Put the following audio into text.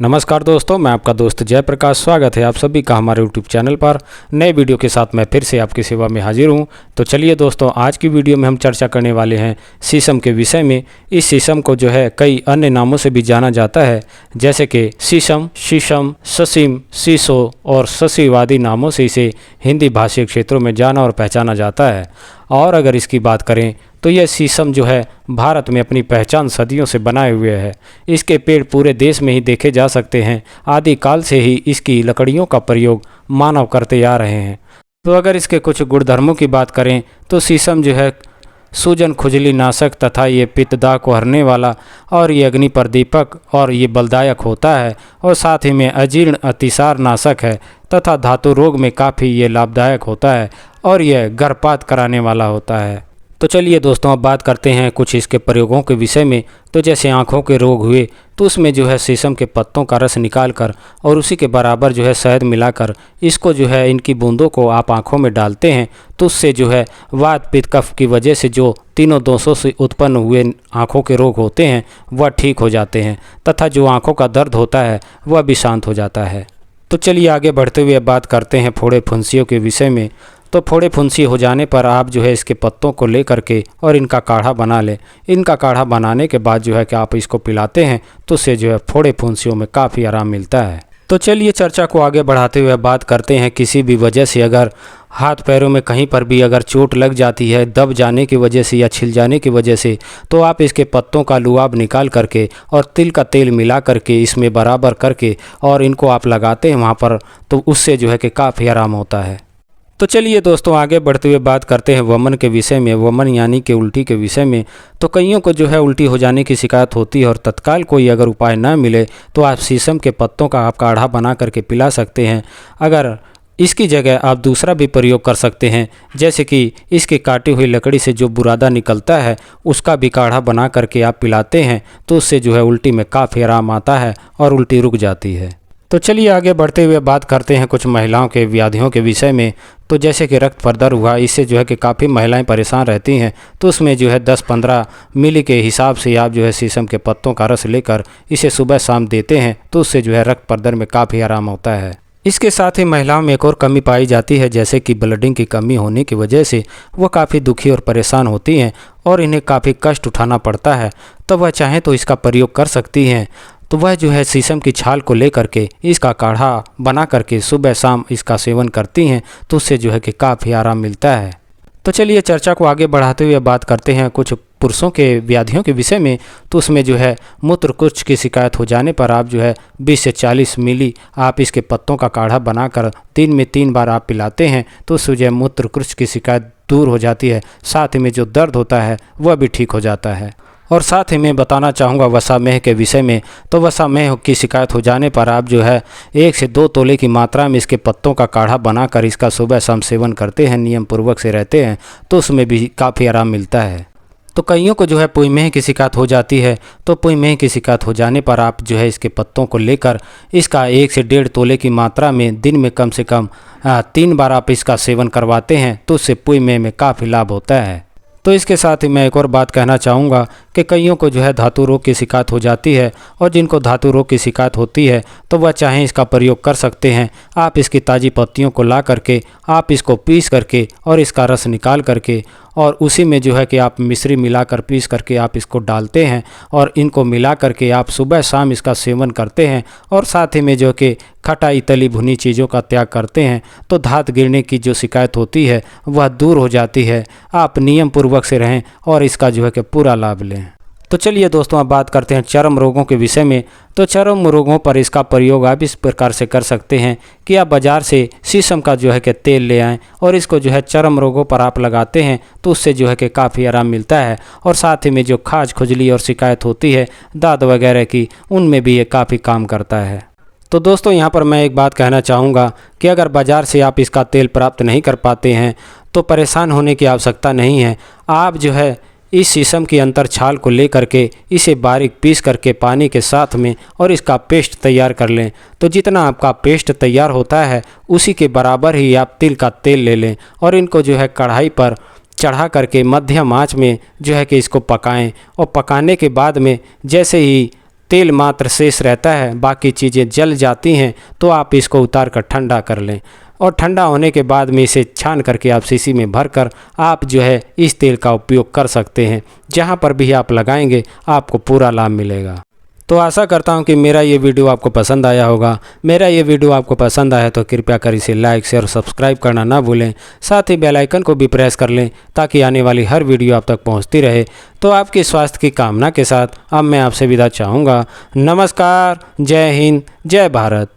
नमस्कार दोस्तों, मैं आपका दोस्त जयप्रकाश। स्वागत है आप सभी का हमारे यूट्यूब चैनल पर। नए वीडियो के साथ मैं फिर से आपकी सेवा में हाजिर हूं। तो चलिए दोस्तों, आज की वीडियो में हम चर्चा करने वाले हैं शीशम के विषय में। इस शीशम को जो है कई अन्य नामों से भी जाना जाता है, जैसे कि शीशम, शीशम, ससीम, शीशो और शशीवादी नामों से इसे हिंदी भाषी क्षेत्रों में जाना और पहचाना जाता है। और अगर इसकी बात करें तो यह शीशम जो है भारत में अपनी पहचान सदियों से बनाए हुए है। इसके पेड़ पूरे देश में ही देखे जा सकते हैं। आदिकाल से ही इसकी लकड़ियों का प्रयोग मानव करते आ रहे हैं। तो अगर इसके कुछ गुणधर्मों की बात करें तो शीशम जो है सूजन खुजली नाशक तथा ये पित्तदाह को हरने वाला और ये अग्नि प्रदीपक और ये बलदायक होता है, और साथ ही में अजीर्ण अतिसार नाशक है तथा धातु रोग में काफ़ी ये लाभदायक होता है और यह गर्भपात कराने वाला होता है। तो चलिए दोस्तों, अब बात करते हैं कुछ इसके प्रयोगों के विषय में। तो जैसे आँखों के रोग हुए तो उसमें जो है शीशम के पत्तों का रस निकाल कर और उसी के बराबर जो है शहद मिलाकर इसको जो है इनकी बूंदों को आप आँखों में डालते हैं तो उससे जो है वात पित्त कफ की वजह से जो तीनों दोषों से उत्पन्न हुए आँखों के रोग होते हैं वह ठीक हो जाते हैं तथा जो आँखों का दर्द होता है वह भी शांत हो जाता है। तो चलिए आगे बढ़ते हुए बात करते हैं फोड़े फुंसियों के विषय में। तो फोड़े फुंसी हो जाने पर आप जो है इसके पत्तों को ले करके और इनका काढ़ा बना लें। इनका काढ़ा बनाने के बाद जो है कि आप इसको पिलाते हैं तो उससे जो है फोड़े फुंसियों में काफ़ी आराम मिलता है। तो चलिए चर्चा को आगे बढ़ाते हुए बात करते हैं किसी भी वजह से अगर हाथ पैरों में कहीं पर भी अगर चोट लग जाती है, दब जाने की वजह से या छिल जाने की वजह से, तो आप इसके पत्तों का लुआब निकाल करके और तिल का तेल मिला करके इसमें बराबर करके और इनको आप लगाते हैं वहाँ पर, तो उससे जो है कि काफ़ी आराम होता है। तो चलिए दोस्तों, आगे बढ़ते हुए बात करते हैं वमन के विषय में। वमन यानी कि उल्टी के विषय में। तो कईयों को जो है उल्टी हो जाने की शिकायत होती है और तत्काल कोई अगर उपाय ना मिले तो आप शीशम के पत्तों का आप काढ़ा बना करके पिला सकते हैं। अगर इसकी जगह आप दूसरा भी प्रयोग कर सकते हैं, जैसे कि इसके काटी हुई लकड़ी से जो बुरादा निकलता है उसका भी काढ़ा बना करके आप पिलाते हैं तो उससे जो है उल्टी में काफ़ी आराम आता है और उल्टी रुक जाती है। तो चलिए आगे बढ़ते हुए बात करते हैं कुछ महिलाओं के व्याधियों के विषय में। तो जैसे कि रक्त प्रदर हुआ, इससे जो है कि काफ़ी महिलाएं परेशान रहती हैं, तो उसमें जो है 10-15 मिली के हिसाब से आप जो है शीशम के पत्तों का रस लेकर इसे सुबह शाम देते हैं तो उससे जो है रक्त प्रदर में काफ़ी आराम होता है। इसके साथ ही महिलाओं में एक और कमी पाई जाती है, जैसे कि ब्लडिंग की कमी होने की वजह से वो काफ़ी दुखी और परेशान होती हैं और इन्हें काफ़ी कष्ट उठाना पड़ता है। तो वह चाहें तो इसका प्रयोग कर सकती हैं। तो वह जो है शीशम की छाल को लेकर के इसका काढ़ा बना करके सुबह शाम इसका सेवन करती हैं तो उससे जो है कि काफ़ी आराम मिलता है। तो चलिए चर्चा को आगे बढ़ाते हुए बात करते हैं कुछ पुरुषों के व्याधियों के विषय में। तो उसमें जो है मूत्रकुक्ष की शिकायत हो जाने पर आप जो है 20 से 40 मिली आप इसके पत्तों का काढ़ा बनाकर दिन में 3 बार आप पिलाते हैं तो उससे जो है मूत्रकुक्ष की शिकायत दूर हो जाती है। साथ ही में जो दर्द होता है वह भी ठीक हो जाता है। और साथ ही मैं बताना चाहूँगा वसामेह के विषय में। तो वसामेह की शिकायत हो जाने पर आप जो है 1 से 2 तोले की मात्रा में इसके पत्तों का काढ़ा बनाकर इसका सुबह शाम सेवन करते हैं, नियम पूर्वक से रहते हैं तो उसमें भी काफ़ी आराम मिलता है। तो कईयों को जो है पुईमेह की शिकायत हो जाती है। तो पुईमेह की शिकायत हो जाने पर आप जो है इसके पत्तों को लेकर इसका 1 से 1.5 तोले की मात्रा में दिन में कम से कम 3 बार आप इसका सेवन करवाते हैं तो उससे पुईमेह में काफ़ी लाभ होता है। तो इसके साथ ही मैं एक और बात कहना चाहूँगा कि कईयों को जो है धातु रोग की शिकायत हो जाती है, और जिनको धातु रोग की शिकायत होती है तो वह चाहें इसका प्रयोग कर सकते हैं। आप इसकी ताज़ी पत्तियों को ला करके आप इसको पीस करके और इसका रस निकाल करके और उसी में जो है कि आप मिश्री मिलाकर पीस करके आप इसको डालते हैं और इनको मिला करके आप सुबह शाम इसका सेवन करते हैं और साथ ही में जो कि खटाई तली भुनी चीज़ों का त्याग करते हैं तो दांत गिरने की जो शिकायत होती है वह दूर हो जाती है। आप नियम पूर्वक से रहें और इसका जो है कि पूरा लाभ लें। तो चलिए दोस्तों, अब बात करते हैं चर्म रोगों के विषय में। तो चर्म रोगों पर इसका प्रयोग आप इस प्रकार से कर सकते हैं कि आप बाज़ार से शीशम का जो है कि तेल ले आएँ और इसको जो है चर्म रोगों पर आप लगाते हैं तो उससे जो है कि काफ़ी आराम मिलता है। और साथ ही में जो खाज खुजली और शिकायत होती है दाद वगैरह की, उनमें भी ये काफ़ी काम करता है। तो दोस्तों, यहाँ पर मैं एक बात कहना चाहूँगा कि अगर बाज़ार से आप इसका तेल प्राप्त नहीं कर पाते हैं तो परेशान होने की आवश्यकता नहीं है। आप जो है इस शीशम की अंतर छाल को ले करके इसे बारीक पीस करके पानी के साथ में और इसका पेस्ट तैयार कर लें। तो जितना आपका पेस्ट तैयार होता है उसी के बराबर ही आप तिल का तेल ले लें और इनको जो है कढ़ाई पर चढ़ा करके मध्यम आंच में जो है कि इसको पकाएं। और पकाने के बाद में जैसे ही तेल मात्र शेष रहता है, बाकी चीज़ें जल जाती हैं, तो आप इसको उतार कर ठंडा कर लें और ठंडा होने के बाद में इसे छान करके आप शीशी में भरकर आप जो है इस तेल का उपयोग कर सकते हैं। जहां पर भी आप लगाएंगे आपको पूरा लाभ मिलेगा। तो आशा करता हूं कि मेरा ये वीडियो आपको पसंद आया होगा। मेरा ये वीडियो आपको पसंद आया तो कृपया कर इसे लाइक शेयर और सब्सक्राइब करना ना भूलें। साथ ही बेल आइकन को भी प्रेस कर लें ताकि आने वाली हर वीडियो आप तक पहुंचती रहे। तो आपके स्वास्थ्य की कामना के साथ अब मैं आपसे विदा चाहूँगा। नमस्कार, जय हिंद, जय भारत।